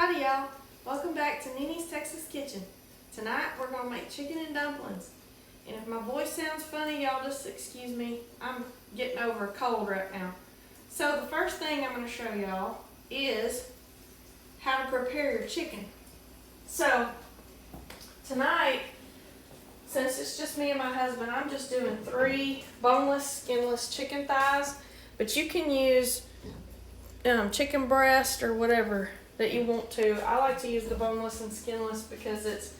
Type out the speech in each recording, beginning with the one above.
Howdy y'all, welcome back to Nini's Texas Kitchen. Tonight we're going to make chicken and dumplings. And if my voice sounds funny, y'all just excuse me. I'm getting over a cold right now. So the first thing I'm going to show y'all is how to prepare your chicken. So tonight, since it's just me and my husband, I'm just doing 3 boneless, skinless chicken thighs. But you can use chicken breast or whatever that you want to. I like to use the boneless and skinless because it's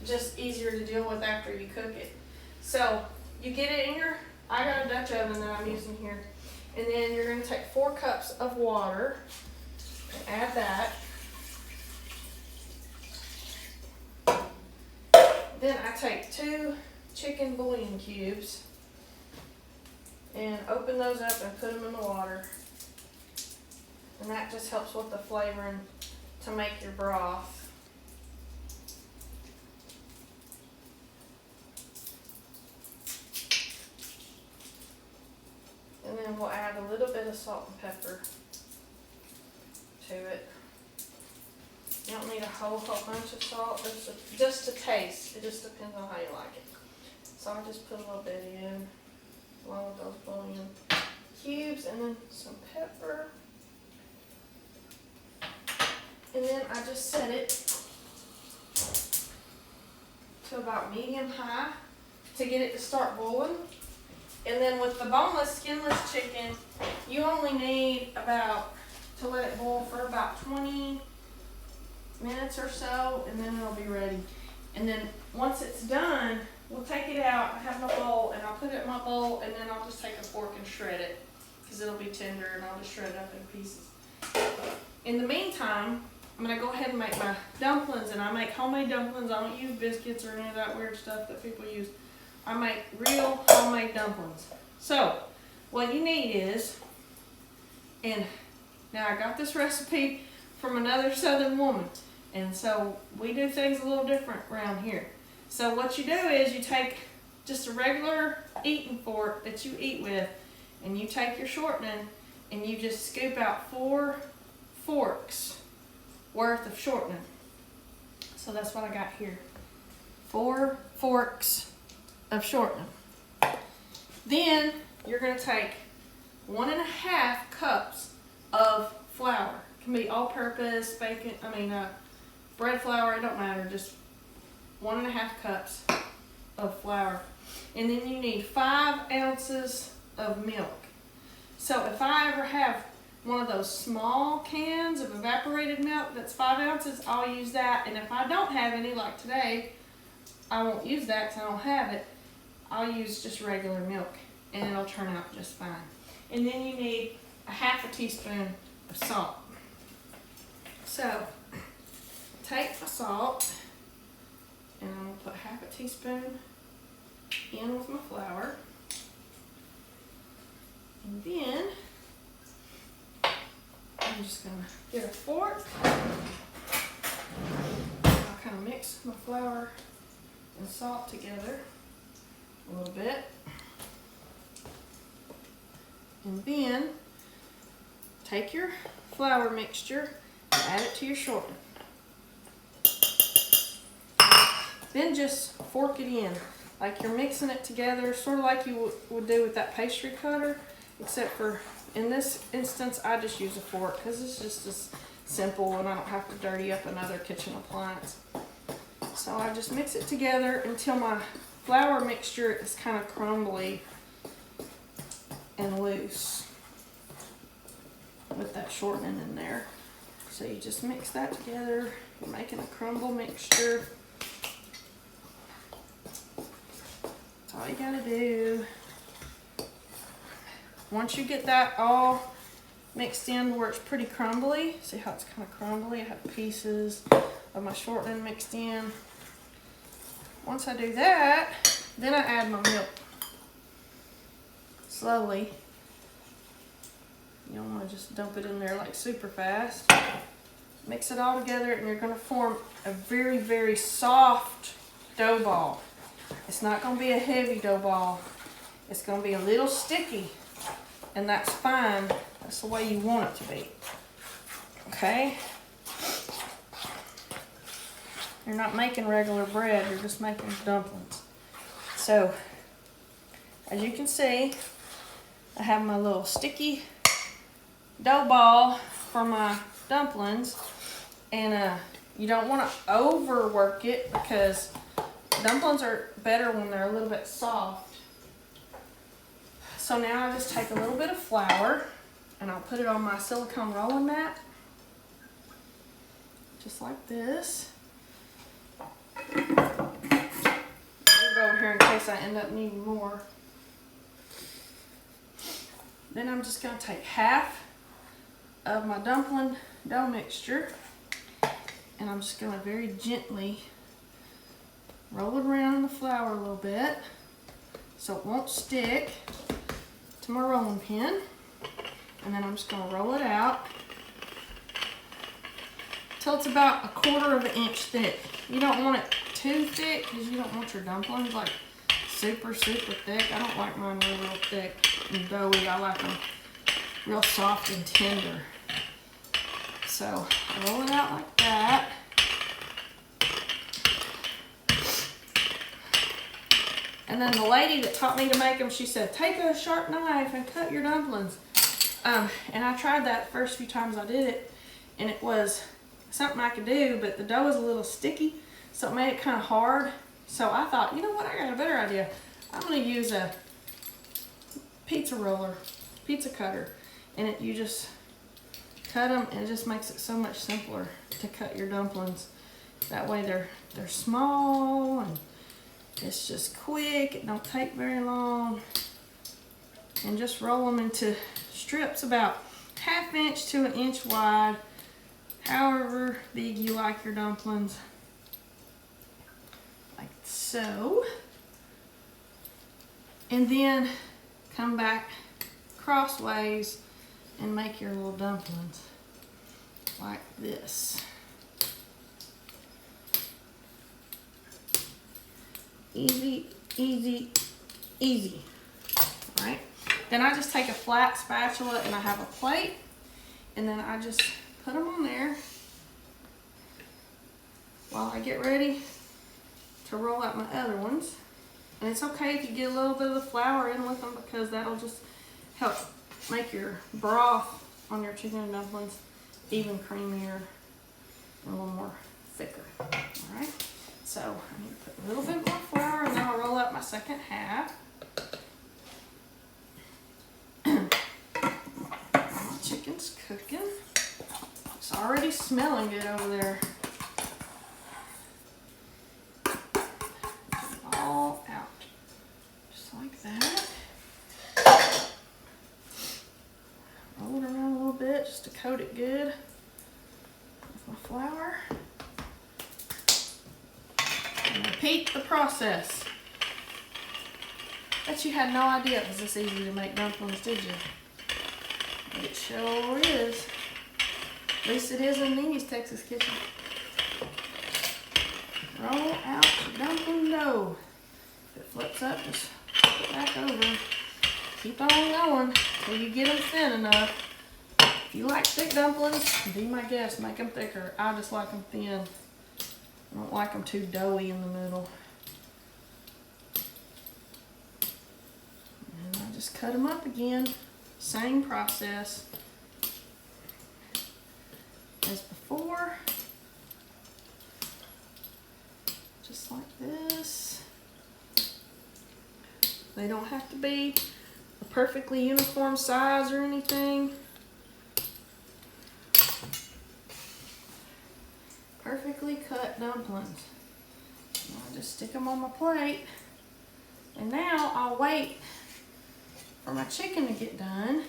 just easier to deal with after you cook it. So you get it in your, I got a Dutch oven that I'm using here. And then you're going to take 4 cups of water and add that. Then I take 2 chicken bouillon cubes and open those up and put them in the water. And that just helps with the flavoring to make your broth. And then we'll add a little bit of salt and pepper to it. You don't need a whole bunch of salt, just to taste. It just depends on how you like it. So I'll just put a little bit in, along with those bouillon cubes, and then some pepper. And then I just set it to about medium-high to get it to start boiling. And then with the boneless, skinless chicken, you only need to let it boil for about 20 minutes or so, and then it'll be ready. And then once it's done, we'll take it out. I have my bowl, and I'll put it in my bowl, and then I'll just take a fork and shred it because it'll be tender, and I'll just shred it up in pieces. In the meantime, I'm going to go ahead and make my dumplings, and I make homemade dumplings. I don't use biscuits or any of that weird stuff that people use. I make real homemade dumplings. So, what you need is, and now I got this recipe from another southern woman, and so we do things a little different around here. So what you do is you take just a regular eating fork that you eat with, and you take your shortening, and you just scoop out 4 forks worth of shortening. So that's what I got here. 4 forks of shortening. Then you're going to take 1.5 cups of flour. It can be all-purpose, bread flour, it don't matter. Just 1.5 cups of flour. And then you need 5 ounces of milk. So if I ever have one of those small cans of evaporated milk that's 5 ounces, I'll use that. And if I don't have any, like today, I won't use that because I don't have it. I'll use just regular milk, and it'll turn out just fine. And then you need a 1/2 teaspoon of salt. So, take my salt, and I'm going to put 1/2 teaspoon in with my flour. And then I'm just going to get a fork. I'll kind of mix my flour and salt together a little bit. And then take your flour mixture and add it to your shortening. Then just fork it in like you're mixing it together, sort of like you would do with that pastry cutter, except for in this instance I just use a fork because it's just as simple and I don't have to dirty up another kitchen appliance. So I just mix it together until my flour mixture is kind of crumbly and loose with that shortening in there. So you just mix that together. You're making a crumble mixture. That's all you gotta do. Once you get that all mixed in where it's pretty crumbly, see how it's kind of crumbly? I have pieces of my shortening mixed in. Once I do that, then I add my milk. Slowly. You don't want to just dump it in there like super fast. Mix it all together, and you're going to form a very, very soft dough ball. It's not going to be a heavy dough ball. It's going to be a little sticky, and that's fine. That's the way you want it to be. Okay? You're not making regular bread, you're just making dumplings. So, as you can see, I have my little sticky dough ball for my dumplings, and you don't want to overwork it because dumplings are better when they're a little bit soft. So now I just take a little bit of flour and I'll put it on my silicone rolling mat, just like this. I'll go over here in case I end up needing more. Then I'm just going to take half of my dumpling dough mixture and I'm just going to very gently roll it around in the flour a little bit so it won't stick to my rolling pin. And then I'm just going to roll it out till it's about 1/4 inch thick. You don't want it too thick because you don't want your dumplings like super thick. I don't like mine real thick and doughy. I like them real soft and tender. So roll it out like that. And then the lady that taught me to make them, she said, take a sharp knife and cut your dumplings. And I tried that the first few times I did it, and it was something I could do, but the dough was a little sticky, so it made it kind of hard. So I thought, you know what, I got a better idea. I'm going to use a pizza roller, pizza cutter, and you just cut them, and it just makes it so much simpler to cut your dumplings. That way they're small, and it's just quick. It don't take very long. And just roll them into strips about 1/2 inch to 1 inch wide, however big you like your dumplings, like so. And then come back crossways and make your little dumplings like this. Easy, easy, easy. All right. Then I just take a flat spatula and I have a plate, and then I just put them on there while I get ready to roll out my other ones. And it's okay if you get a little bit of the flour in with them because that'll just help make your broth on your chicken and dumplings even creamier and a little more thicker. All right. So I need to put a little bit more flour, and then I'll roll out my second half. My chicken's cooking. It's already smelling good over there. All out. Just like that. Roll it around a little bit just to coat it good with my flour. And repeat the process. Bet you had no idea it was this easy to make dumplings, did you? But it sure is. At least it is in Nini's Texas Kitchen. Roll out your dumpling dough. If it flips up, just flip it back over. Keep on going until you get them thin enough. If you like thick dumplings, be my guest, make them thicker. I just like them thin. I don't like them too doughy in the middle. And I just cut them up again. Same process as before. Just like this. They don't have to be a perfectly uniform size or anything. Perfectly cut dumplings. I'll just stick them on my plate. And now I'll wait for my chicken to get done.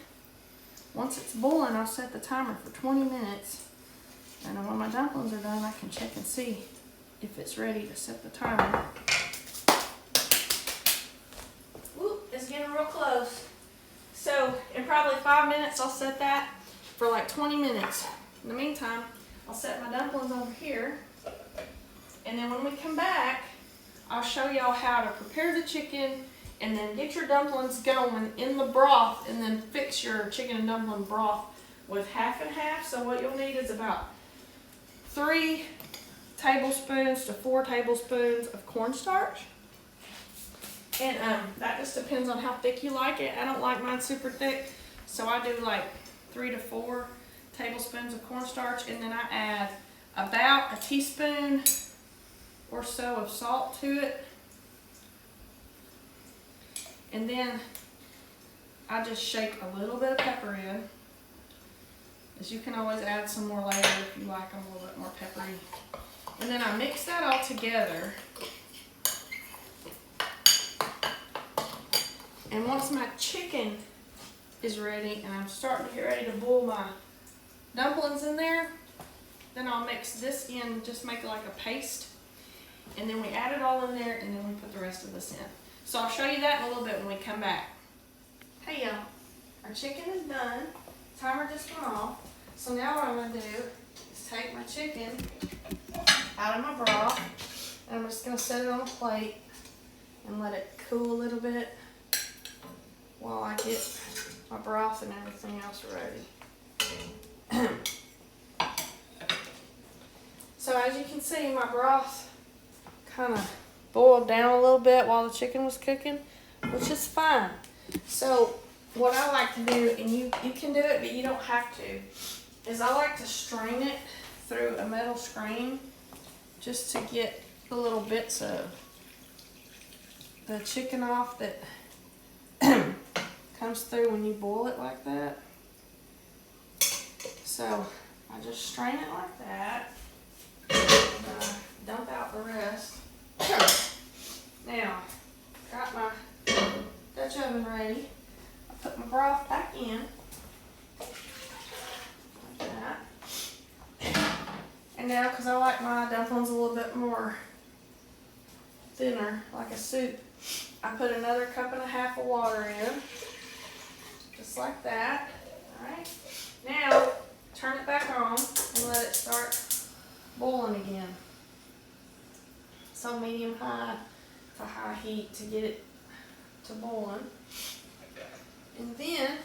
Once it's boiling, I'll set the timer for 20 minutes. And then when my dumplings are done, I can check and see if it's ready to set the timer. Whoop, it's getting real close. So in probably 5 minutes, I'll set that for like 20 minutes. In the meantime, I'll set my dumplings over here, and then when we come back, I'll show y'all how to prepare the chicken and then get your dumplings going in the broth, and then fix your chicken and dumpling broth with 1/2 and 1/2. So what you'll need is about 3 tablespoons to 4 tablespoons of cornstarch. And that just depends on how thick you like it. I don't like mine super thick, so I do like 3 to 4 tablespoons of cornstarch, and then I add about a teaspoon or so of salt to it. And then I just shake a little bit of pepper in. As you can always add some more later if you like them a little bit more peppery. And then I mix that all together. And once my chicken is ready and I'm starting to get ready to boil my dumplings in there, then I'll mix this in, just make it like a paste. And then we add it all in there, and then we put the rest of this in. So I'll show you that in a little bit when we come back. Hey y'all, our chicken is done. Timer just went off. So now what I'm gonna do is take my chicken out of my broth, and I'm just gonna set it on a plate and let it cool a little bit while I get my broth and everything else ready. So as you can see, my broth kind of boiled down a little bit while the chicken was cooking, which is fine. So what I like to do, and you can do it, but you don't have to, is I like to strain it through a metal screen just to get the little bits of the chicken off that comes through when you boil it like that. So I just strain it like that, and dump out the rest. Now, got my Dutch oven ready. I put my broth back in, like that. And now, because I like my dumplings a little bit more thinner, like a soup, I put another 1.5 cups of water in, just like that. Alright, now turn it back on and let it start boiling again. So medium high to high heat to get it to boiling. And then,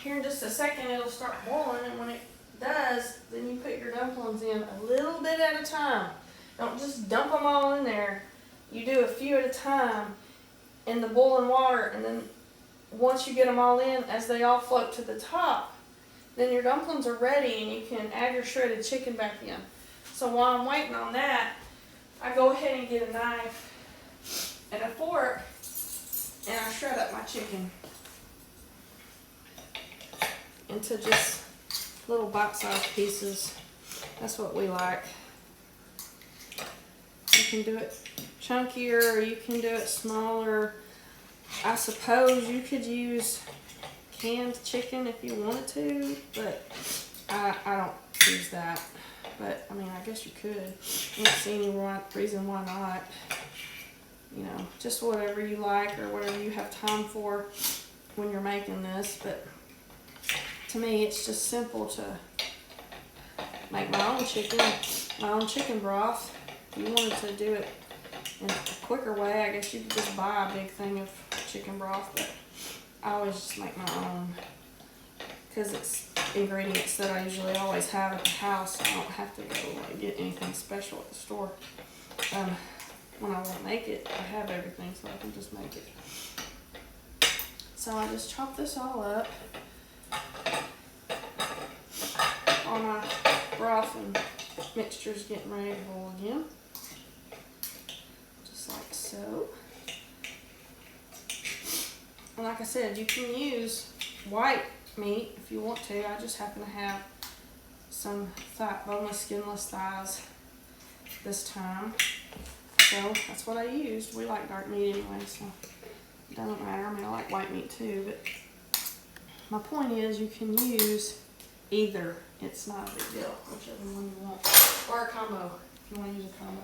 here in just a second, it'll start boiling, and when it does, then you put your dumplings in a little bit at a time. Don't just dump them all in there. You do a few at a time in the boiling water, and then once you get them all in, as they all float to the top, then your dumplings are ready and you can add your shredded chicken back in. So while I'm waiting on that, I go ahead and get a knife and a fork, and I shred up my chicken into just little bite-sized pieces. That's what we like. You can do it chunkier, or you can do it smaller. I suppose you could use canned chicken if you wanted to, but I don't use that. But I mean, I guess you could. I don't see any reason why not. You know, just whatever you like or whatever you have time for when you're making this. But to me, it's just simple to make my own chicken broth. If you wanted to do it in a quicker way, I guess you could just buy a big thing of chicken broth. But I always just make my own, because it's ingredients that I usually always have at the house. I don't have to go get anything special at the store. When I want to make it, I have everything, so I can just make it. So I just chop this all up. All my broth and mixture's getting ready to boil again. Just like so. And like I said, you can use white meat if you want to. I just happen to have some boneless, skinless thighs this time. So that's what I used. We like dark meat anyway, so it doesn't matter. I mean, I like white meat too, but my point is you can use either. It's not a big deal, whichever one you want. Or a combo, if you want to use a combo.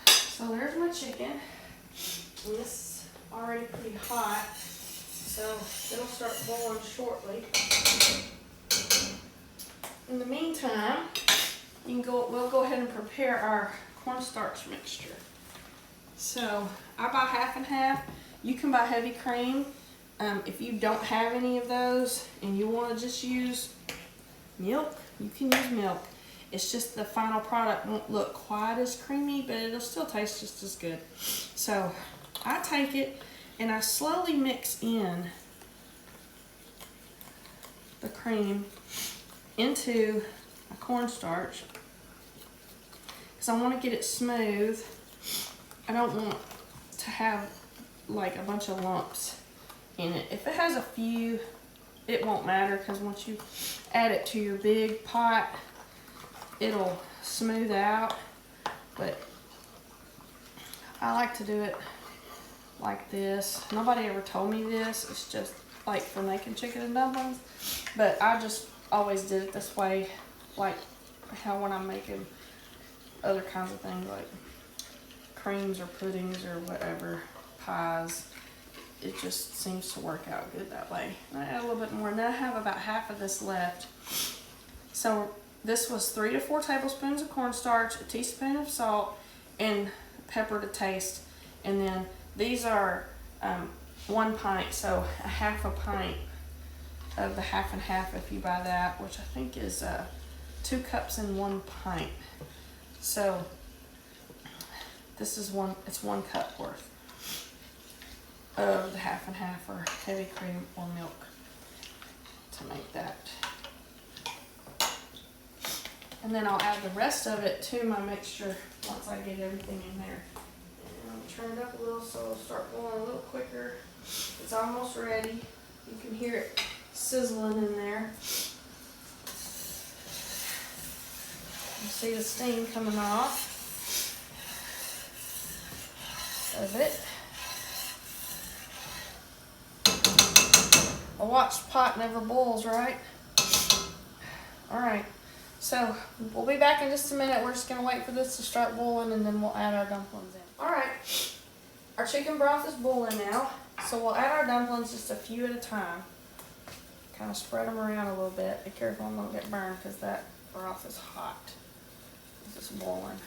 So there's my chicken. And this is already pretty hot, so it'll start boiling shortly. In the meantime, we'll go ahead and prepare our cornstarch mixture. So I buy half and half. You can buy heavy cream. If you don't have any of those and you want to just use milk, you can use milk. It's just the final product won't look quite as creamy, but it'll still taste just as good. So I take it and I slowly mix in the cream into my cornstarch because I want to get it smooth. I don't want to have like a bunch of lumps in it. If it has a few, it won't matter because once you add it to your big pot, it'll smooth out. But I like to do it like this. Nobody ever told me this. It's just like for making chicken and dumplings. But I just always did it this way, like how when I'm making other kinds of things like creams or puddings or whatever, pies. It just seems to work out good that way. I add a little bit more, and then I have about half of this left. So this was 3 to 4 tablespoons of cornstarch, a teaspoon of salt, and pepper to taste. And then these are 1 pint, so a half a pint of the half and half if you buy that, which I think is 2 cups in 1 pint. So this is it's 1 cup worth of the half and half or heavy cream or milk to make that. And then I'll add the rest of it to my mixture once I get everything in there. And I'll turn it up a little so it'll start boiling a little quicker. It's almost ready. You can hear it sizzling in there. You see the steam coming off of it. A watched pot never boils, right? Alright, so we'll be back in just a minute. We're just going to wait for this to start boiling and then we'll add our dumplings in. Alright, our chicken broth is boiling now. So we'll add our dumplings just a few at a time. Kind of spread them around a little bit. Be careful them don't get burned because that broth is hot. It's just boiling.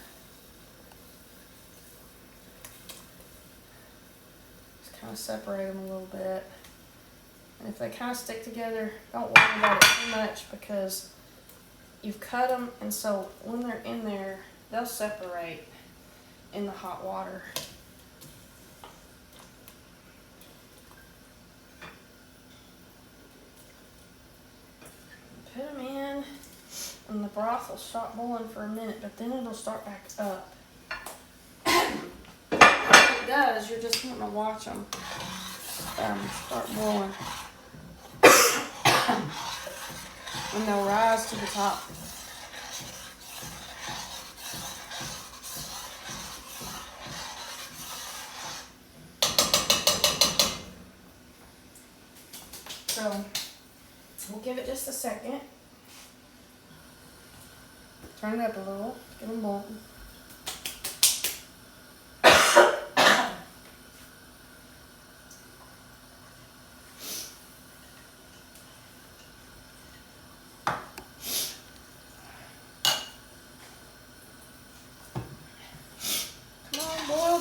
Just kind of separate them a little bit. And if they kind of stick together, don't worry about it too much because you've cut them, and so when they're in there, they'll separate in the hot water. Put them in, and the broth will stop boiling for a minute, but then it'll start back up. When it does, you're just wanting to watch them start boiling. And they'll rise to the top. So we'll give it just a second. Turn it up a little, get them boiling.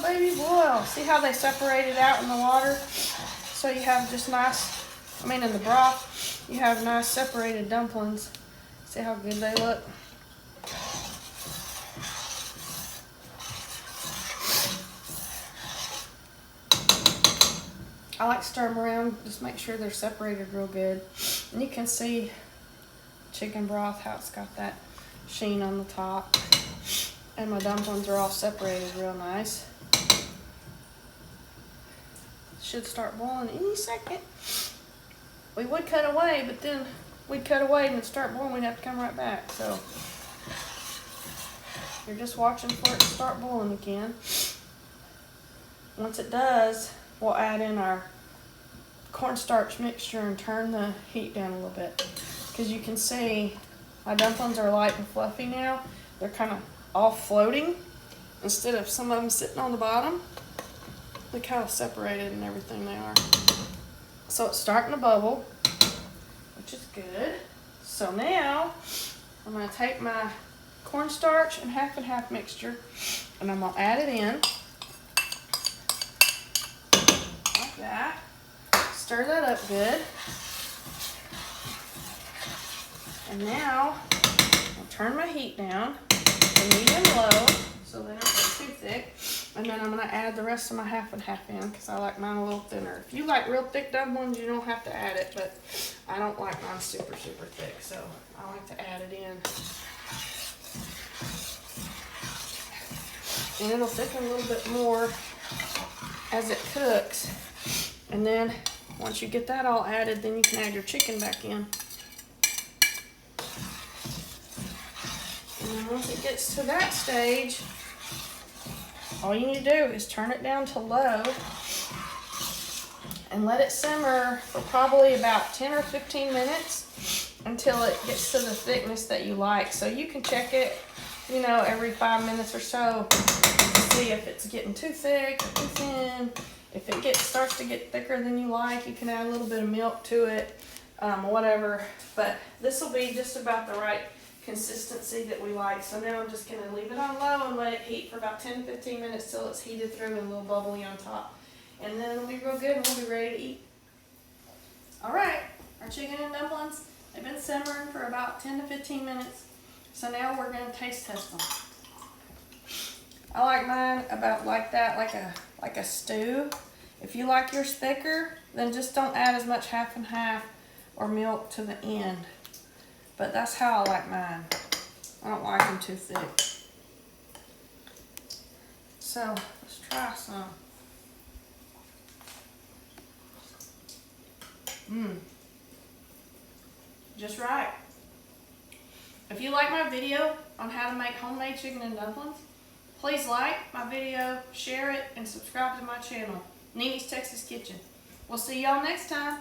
Baby boil. See how they separated out in the water? So you have just nice, in the broth, you have nice separated dumplings. See how good they look? I like to stir them around, just make sure they're separated real good. And you can see chicken broth, how it's got that sheen on the top. And my dumplings are all separated real nice. Should start boiling any second. We would cut away, but then we'd cut away and it'd start boiling, we'd have to come right back. So you're just watching for it to start boiling again. Once it does, we'll add in our cornstarch mixture and turn the heat down a little bit. Because you can see my dumplings are light and fluffy now. They're kind of all floating instead of some of them sitting on the bottom. Look how separated and everything they are. So it's starting to bubble, which is good. So now I'm going to take my cornstarch and half mixture and I'm going to add it in like that. Stir that up good. And now I'll turn my heat down to medium low so they don't get too thick. And then I'm gonna add the rest of my half and half in because I like mine a little thinner. If you like real thick dumplings, you don't have to add it, but I don't like mine super, super thick, so I like to add it in. And it'll thicken a little bit more as it cooks. And then once you get that all added, then you can add your chicken back in. And then once it gets to that stage, all you need to do is turn it down to low and let it simmer for probably about 10 or 15 minutes until it gets to the thickness that you like. So you can check it, you know, every 5 minutes or so to see if it's getting too thick or too thin. If it starts to get thicker than you like, you can add a little bit of milk to it, whatever. But this will be just about the right consistency that we like. So now I'm just going to leave it on low and let it heat for about 10 to 15 minutes till it's heated through and a little bubbly on top. And then it'll be real good and we'll be ready to eat. Alright, our chicken and dumplings, they've been simmering for about 10 to 15 minutes. So now we're going to taste test them. I like mine about like that, like a stew. If you like yours thicker, then just don't add as much half and half or milk to the end. But that's how I like mine. I don't like them too thick. So let's try some. Just right. If you like my video on how to make homemade chicken and dumplings, please like my video, share it, and subscribe to my channel, Nini's Texas Kitchen. We'll see y'all next time.